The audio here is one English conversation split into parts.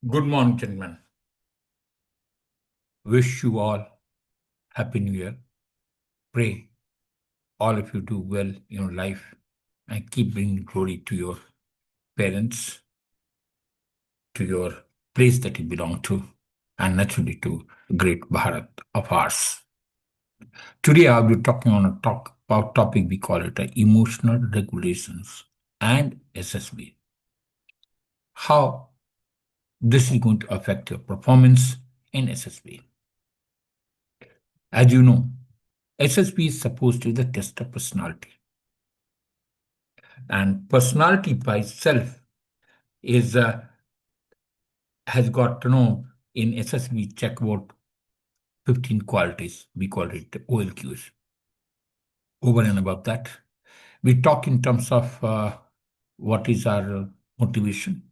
Good morning, gentlemen. Wish you all Happy New Year. Pray all of you do well in your life and keep bringing glory to your parents, to your place that you belong to, and naturally to great Bharat of ours. Today I'll be talking on a talk about topic we call it emotional regulations and SSB. How this is going to affect your performance in SSB. As you know, SSB is supposed to be the test of personality. And personality by itself is has got in SSB check about 15 qualities. We call it OLQs. Over and above that, we talk in terms of what is our motivation,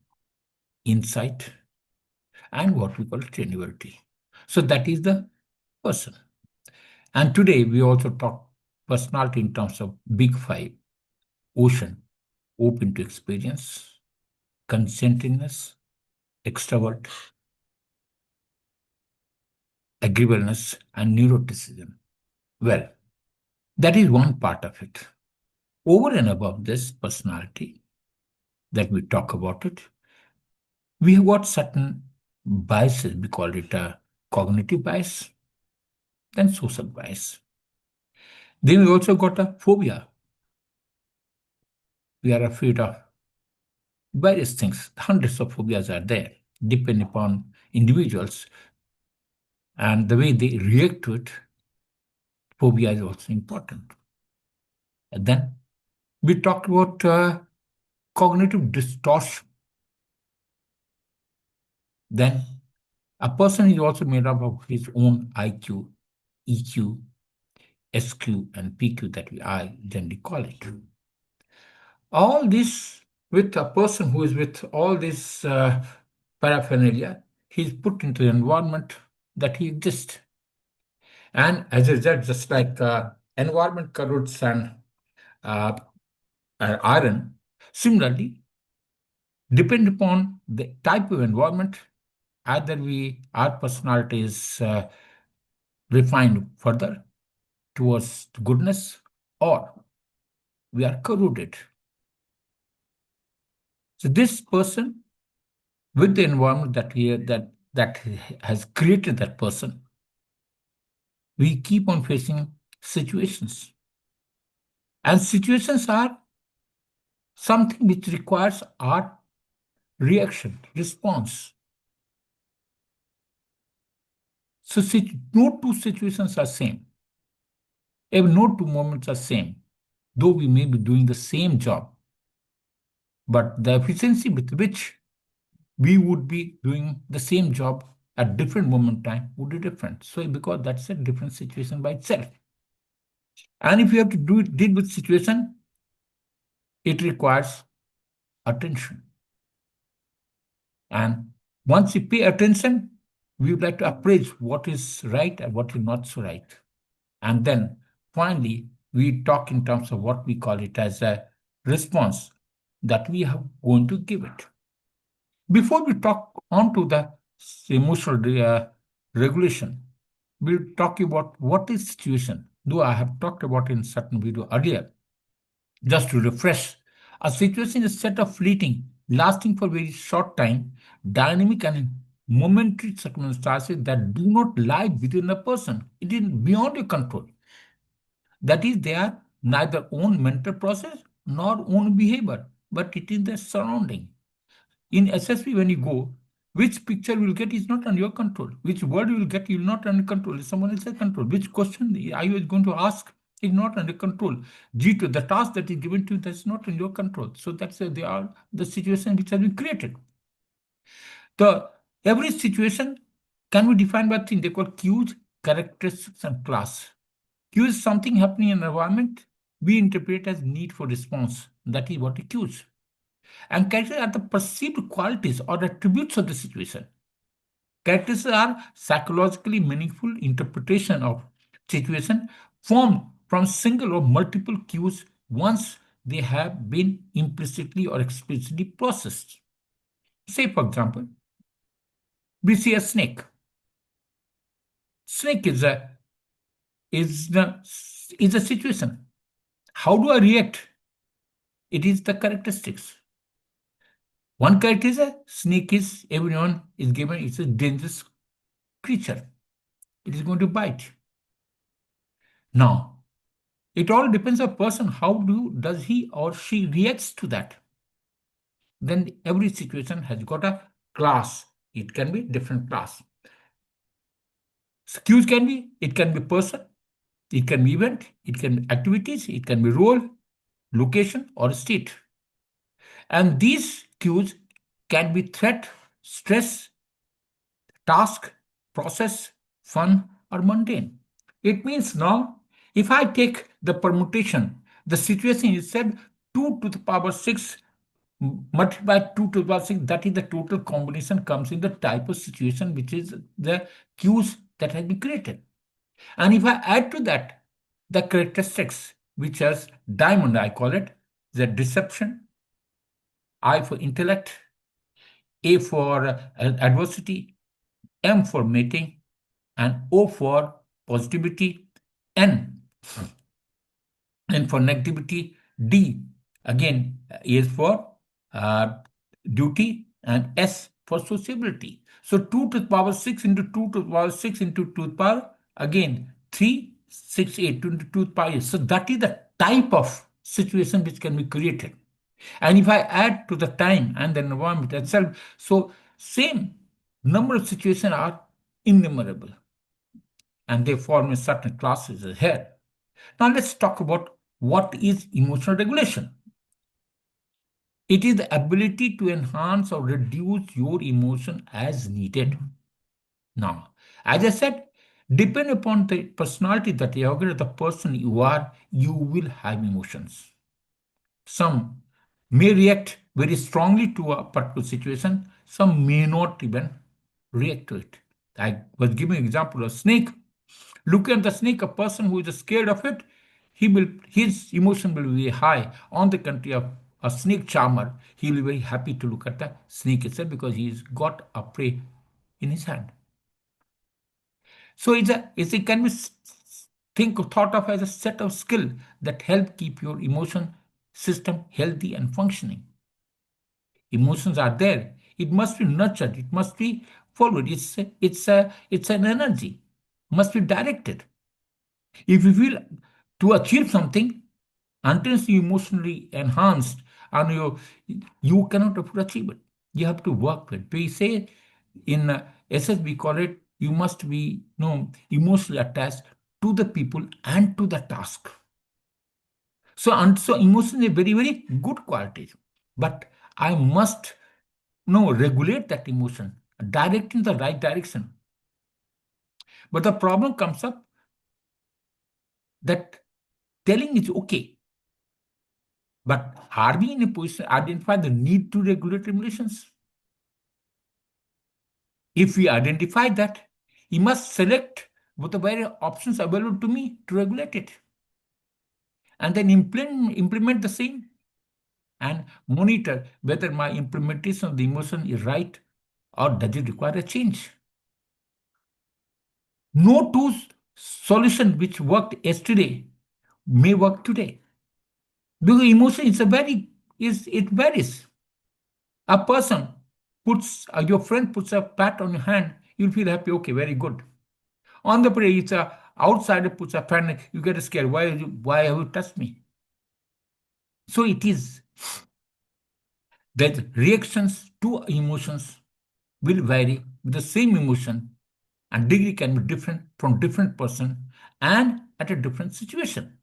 insight, and what we call trainability. So that is the person. And today we also talk personality in terms of big five: ocean, open to experience, consentedness, extrovert, agreeableness, and neuroticism. Well, that is one part of it. Over and above this personality that we talk about it, we have got certain biases. We call it a cognitive bias, then social bias. Then we also got a phobia. We are afraid of various things. Hundreds of phobias are there, depending upon individuals and the way they react to it. Phobia is also important. And then we talked about cognitive distortion. Then a person is also made up of his own IQ, EQ, SQ, and PQ that I generally call it. All this with a person who is with all this paraphernalia, he's put into the environment that he exists. And as a result, just like environment corrodes and uh, iron, similarly, depend upon the type of environment, either our personality is refined further towards goodness or we are corroded. So this person with the environment that has created that person, we keep on facing situations. And situations are something which requires our reaction, response. So no two situations are same. No two moments are same, though we may be doing the same job. But the efficiency with which we would be doing the same job at different moment in time would be different. So because that's a different situation by itself. And if you have to deal with situation, it requires attention. And once you pay attention, we would like to appraise what is right and what is not so right. And then finally, we talk in terms of what we call it as a response that we are going to give it. Before we talk on to the emotional regulation, we'll talk about what is situation. Though I have talked about in certain video earlier, just to refresh, a situation is a set of fleeting, lasting for very short time, dynamic and momentary circumstances that do not lie within a person. It is beyond your control. That is, they are neither own mental process nor own behavior, but it is the surrounding. In SSB, when you go, which picture you will get is not under your control. Which word you will get, you will not under control. It's someone else's control. Which question are you going to ask is not under control. G2, the task that is given to you, that's not in your control. So that's they are the situation which has been created. Every situation can be defined by things they call cues, characteristics, and class. Cue is something happening in an environment we interpret as need for response. That is what it cues. And characters are the perceived qualities or attributes of the situation. Characters are psychologically meaningful interpretation of situation formed from single or multiple cues once they have been implicitly or explicitly processed. Say, for example, We see a snake. Snake is the is a situation. How do I react? It is the characteristics. One character is a snake is everyone is given it's a dangerous creature. It is going to bite. Now, it all depends on person. How does he or she reacts to that? Then every situation has got a class. It can be different class. Cues can be, it can be person, it can be event, it can be activities, it can be role, location, or state. And these cues can be threat, stress, task, process, fun, or mundane. It means now, if I take the permutation, the situation is said 2 to the power 6 multiplied by 2 to the power 6, that is the total combination comes in the type of situation which is the cues that has been created. And if I add to that the characteristics, which as diamond, I call it the deception, I for intellect, A for adversity, M for mating, and O for positivity, N and for negativity, D again is for uh, duty, and S for sociability. So 2 to the power 6 into 2 to the power 6 into 2 to the power again 3, 6, 8 2 into 2 to the power 8. So that is the type of situation which can be created. And if I add to the time and the environment itself, so same number of situations are innumerable and they form in certain classes here. Now let's talk about what is emotional regulation. It is the ability to enhance or reduce your emotion as needed. Now, as I said, depending upon the personality that you are, the person you are, you will have emotions. Some may react very strongly to a particular situation, some may not even react to it. I was giving an example of snake. Look at the snake, a person who is scared of it, his emotion will be high. On the contrary of a snake charmer, he will be very happy to look at the snake itself because he's got a prey in his hand. So it can be thought of as a set of skill that help keep your emotion system healthy and functioning. Emotions are there. It must be nurtured. It must be followed. It's an energy. Must be directed. If you feel to achieve something, until you emotionally enhanced and you cannot achieve it. You have to work with. We say in SSB call it you must be emotionally attached to the people and to the task. So emotion is a very very good quality, but I must regulate that emotion, direct in the right direction. But the problem comes up that telling is okay, but are we in a position to identify the need to regulate emotions? If we identify that, we must select what the various options available to me to regulate it. And then implement the same and monitor whether my implementation of the emotion is right or does it require a change. No two solution which worked yesterday may work today. Because emotion is it varies. A person your friend puts a pat on your hand, you'll feel happy, okay, very good. On the prey, it's a outsider puts a pen, you get scared. Why have you touched me? So it is that reactions to emotions will vary with the same emotion, and degree can be different from different person and at a different situation.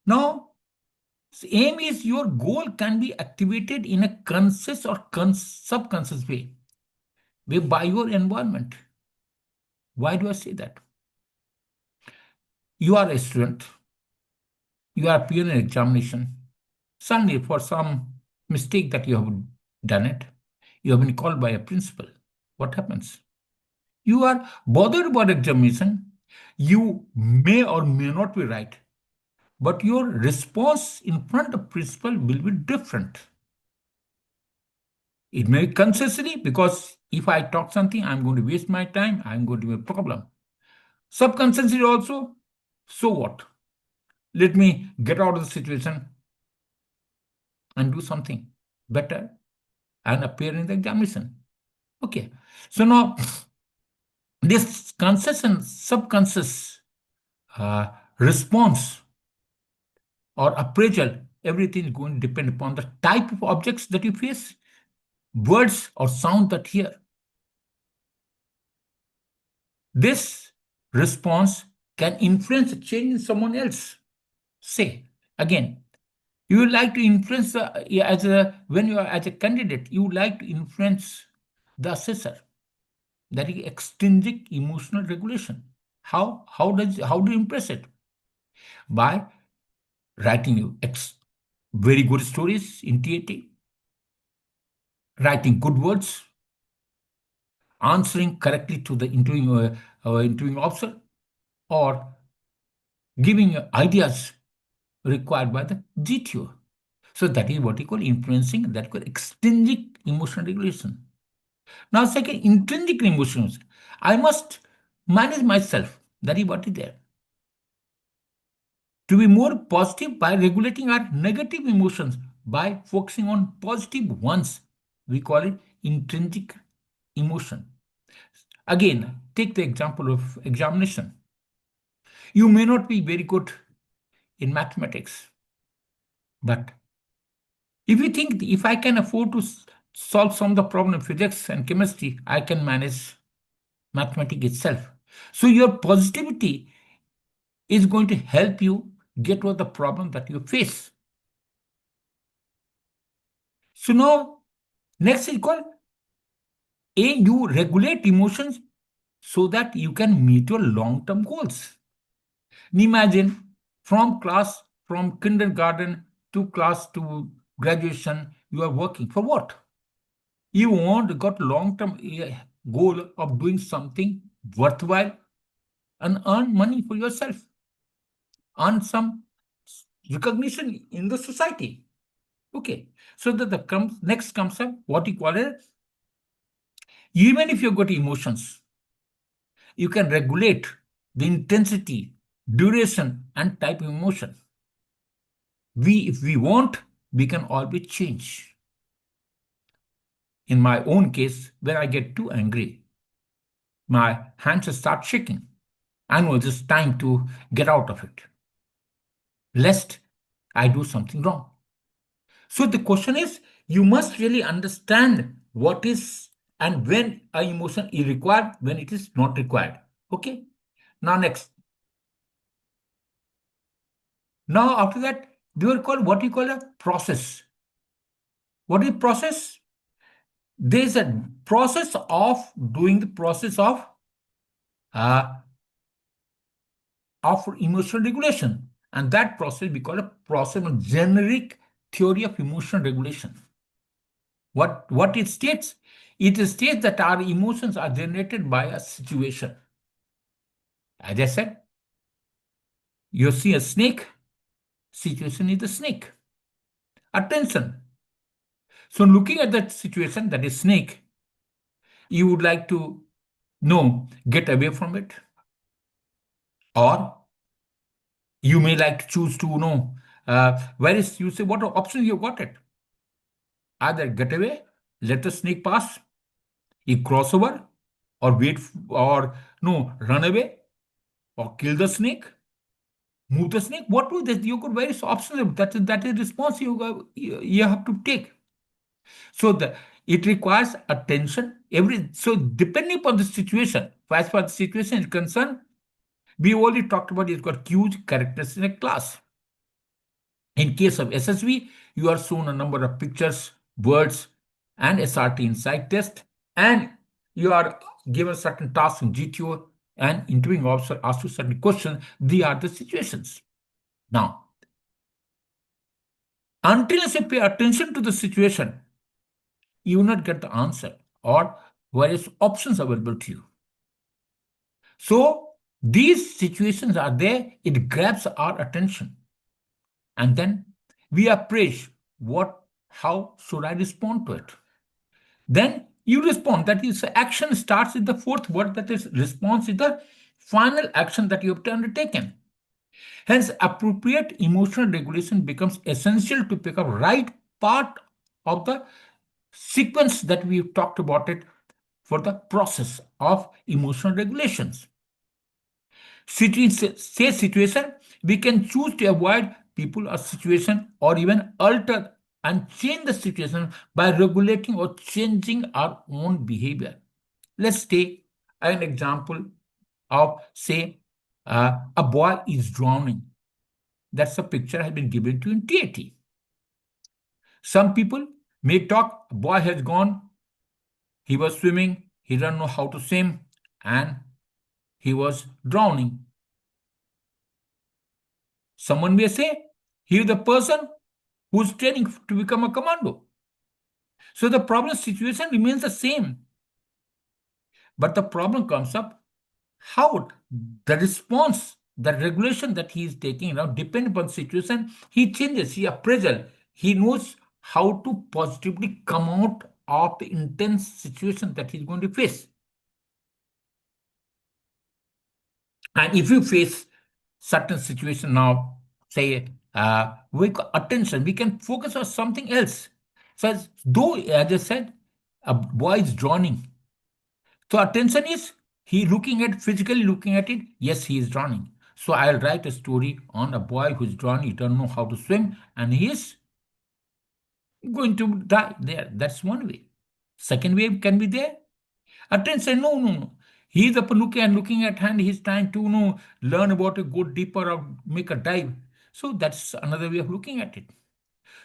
Now, aim is your goal can be activated in a conscious or subconscious way by your environment. Why do I say that? You are a student, you are appearing in examination. Suddenly, for some mistake that you have done it, you have been called by a principal. What happens? You are bothered about examination. You may or may not be right, but your response in front of principal will be different. It may be consciously because If I talk something, I'm going to waste my time, I'm going to be a problem. Subconscious is also, so what? Let me get out of the situation and do something better and appear in the examination. Okay. So now this conscious and subconscious uh, response or appraisal, everything is going to depend upon the type of objects that you face, words or sound that you hear. This response can influence a change in someone else. Say, again, you would like to influence when you are as a candidate, you would like to influence the assessor. That is extrinsic emotional regulation. How do you impress it? By writing very good stories in TAT, writing good words, answering correctly to the interviewing officer, or giving ideas required by the GTO. So that is what you call influencing, that called extrinsic emotional regulation. Now, second, intrinsic emotions. I must manage myself. That is what is there. To be more positive by regulating our negative emotions by focusing on positive ones. We call it intrinsic emotion. Again, take the example of examination. You may not be very good in mathematics, but if you think if I can afford to solve some of the problem in physics and chemistry, I can manage mathematics itself. So your positivity is going to help you get over the problem that you face. So now, next is called you regulate emotions so that you can meet your long-term goals. Imagine from kindergarten to class to graduation, you are working for what? You want got long-term goal of doing something worthwhile and earn money for yourself, earn some recognition in the society. Okay, so that next comes up what you call it. Even if you've got emotions, you can regulate the intensity, duration, and type of emotion. If we want, we can always change. In my own case, when I get too angry, my hands start shaking. I know it's time to get out of it, lest I do something wrong. So the question is, you must really understand what is and when a emotion is required, when it is not required. Okay. Now next. Now after that, we will call what you call a process. What is process? There is a process of doing the process uh, of emotional regulation, and that process we call a process of generic theory of emotional regulation. What it states? It states that our emotions are generated by a situation. As I said, you see a snake, situation is the snake. Attention. So looking at that situation, that is snake, you would like to get away from it, or you may like to choose to know where is you say what option you got it. Either get away, let the snake pass, you cross over, or or no, run away, or kill the snake, move the snake. What do this? You got various options. That is response you have to take. So it requires attention. So depending upon the situation, as far as the situation is concerned, we already talked about it's got cues, characteristics, in a class. In case of SSB, you are shown a number of pictures, words, and SRT insight test, and you are given certain tasks in GTO, and interviewing officer asks you certain questions. These are the situations. Now, until you pay attention to the situation, you will not get the answer or various options available to you. So these situations are there, it grabs our attention. And then we appraise how should I respond to it. Then You respond. That is, action starts with the fourth word, that is, response is the final action that you have to undertaken. Hence, appropriate emotional regulation becomes essential to pick up right part of the sequence that we've talked about it for the process of emotional regulations. Say situation, we can choose to avoid people or situation or even alter and change the situation by regulating or changing our own behavior. Let's take an example of, say, a boy is drowning. That's a picture has been given to you in TAT. Some people may talk, boy has gone, he was swimming, he didn't know how to swim, and he was drowning. Someone may say, he is the person who's training to become a commando. So the problem situation remains the same. But the problem comes up how the response, the regulation that he is taking now, depending upon situation, he changes, he appraisal, he knows how to positively come out of the intense situation that he's going to face. And if you face certain situation now, say, we attention, we can focus on something else. So, though, as I said, a boy is drowning. So, attention is he looking at physically looking at it. Yes, he is drowning. So, I'll write a story on a boy who's drowning. He doesn't know how to swim, and he is going to die there. That's one way. Second way can be there. Attention, no, no, no. He's up looking at hand. He's trying to learn about it, go deeper or make a dive. So that's another way of looking at it.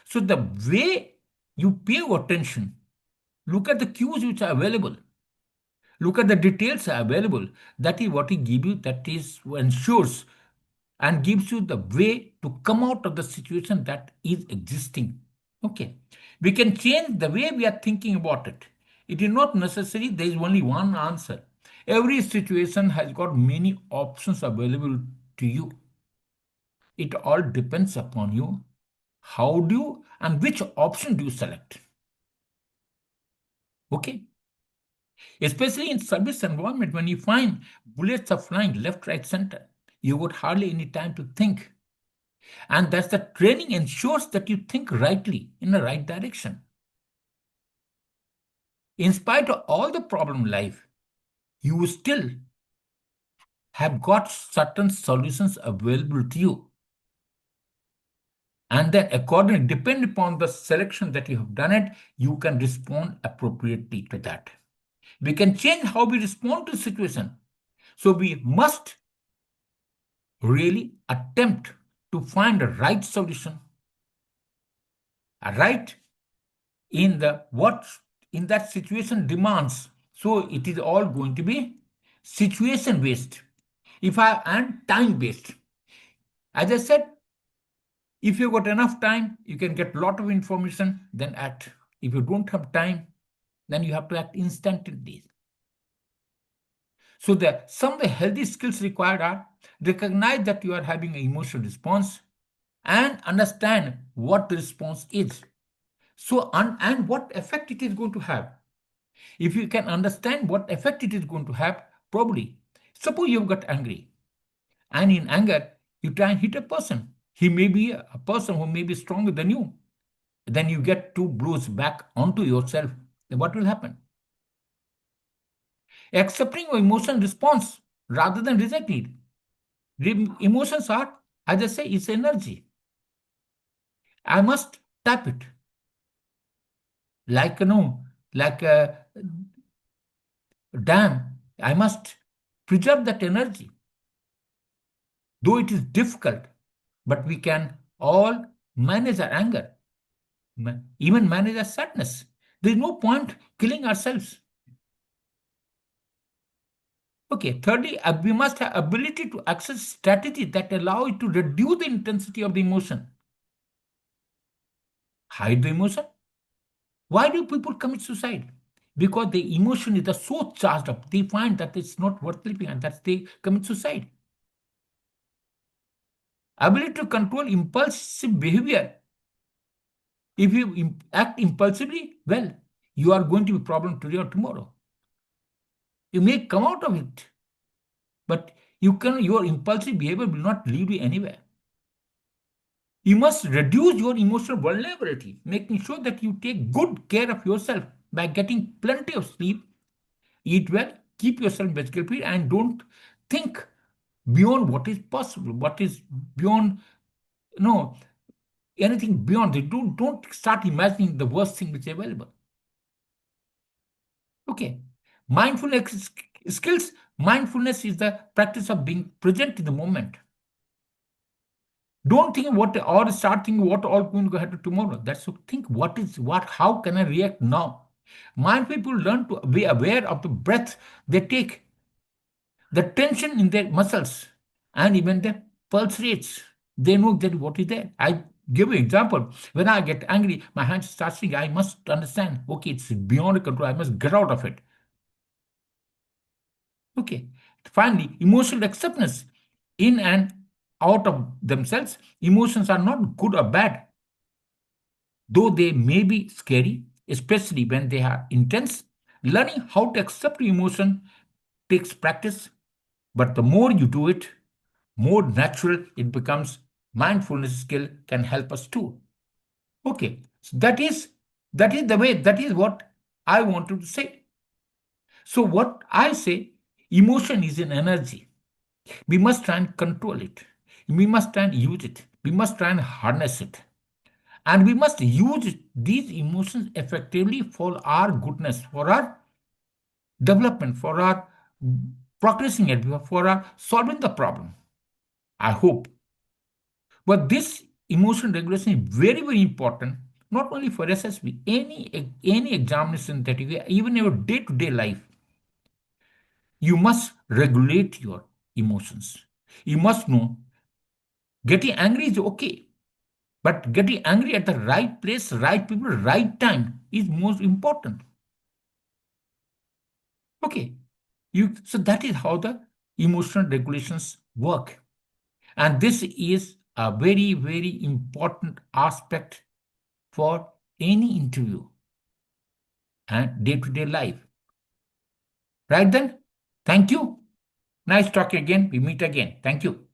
So the way you pay attention, look at the cues which are available. Look at the details are available. That is what he gives you. That is ensures and gives you the way to come out of the situation that is existing. Okay. We can change the way we are thinking about it. It is not necessary there is only one answer. Every situation has got many options available to you. It all depends upon you. How do you and which option do you select? Okay. Especially in service environment, when you find bullets are flying left, right, center, you would hardly any time to think. And that's the training ensures that you think rightly in the right direction. In spite of all the problem in life, you still have got certain solutions available to you. And then accordingly, depending upon the selection that you have done it, you can respond appropriately to that. We can change how we respond to the situation. So we must really attempt to find the right solution, right in the what in that situation demands. So it is all going to be situation based. If I and time based. As I said, if you got enough time, you can get a lot of information, then act. If you don't have time, then you have to act instantly. So some of the healthy skills required are recognize that you are having an emotional response and understand what the response is. So, and what effect it is going to have. If you can understand what effect it is going to have, probably, suppose you've got angry, and in anger, you try and hit a person. He may be a person who may be stronger than you. Then you get two blows back onto yourself. Then what will happen? Accepting your emotion response rather than rejecting it. Emotions are, as I say, it's energy. I must tap it. Like, like a dam. I must preserve that energy. Though it is difficult, but we can all manage our anger, even manage our sadness. There is no point killing ourselves. Okay, thirdly, we must have ability to access strategy that allow it to reduce the intensity of the emotion. Hide the emotion. Why do people commit suicide? Because the emotion is so charged up, they find that it's not worth living and that they commit suicide. Ability to control impulsive behavior. If you act impulsively, well, you are going to be a problem today or tomorrow. You may come out of it, but your impulsive behavior will not lead you anywhere. You must reduce your emotional vulnerability, making sure that you take good care of yourself by getting plenty of sleep, eat well, keep yourself physically fit, and don't think beyond what is possible, what is beyond, no, anything beyond it. Don't start imagining the worst thing which is available. Okay. Mindfulness skills. Mindfulness is the practice of being present in the moment. Don't think what or start thinking what all going to happen tomorrow. That's so think what how can I react now? Mindful people learn to be aware of the breath they take, the tension in their muscles, and even their pulse rates. They know that what is there. I give you an example. When I get angry, my hands start shaking. I must understand, okay, it's beyond control. I must get out of it. Okay. Finally, emotional acceptance in and out of themselves. Emotions are not good or bad, though they may be scary, especially when they are intense. Learning how to accept emotion takes practice, but the more you do it, more natural it becomes. Mindfulness skill can help us too. Okay, so that is the way, that is what I wanted to say. So what I say, emotion is an energy. We must try and control it. We must try and use it. We must try and harness it. And we must use these emotions effectively for our goodness, for our development, for our progressing it, for our solving the problem. I hope. But this emotion regulation is very, very important, not only for SSB, any examination that you get, even your day-to-day life, you must regulate your emotions. You must know getting angry is okay, but getting angry at the right place, right people, right time is most important. Okay. So that is how the emotional regulations work. And this is a very, very important aspect for any interview and day-to-day life. Right then? Thank you. Nice talking again. We meet again. Thank you.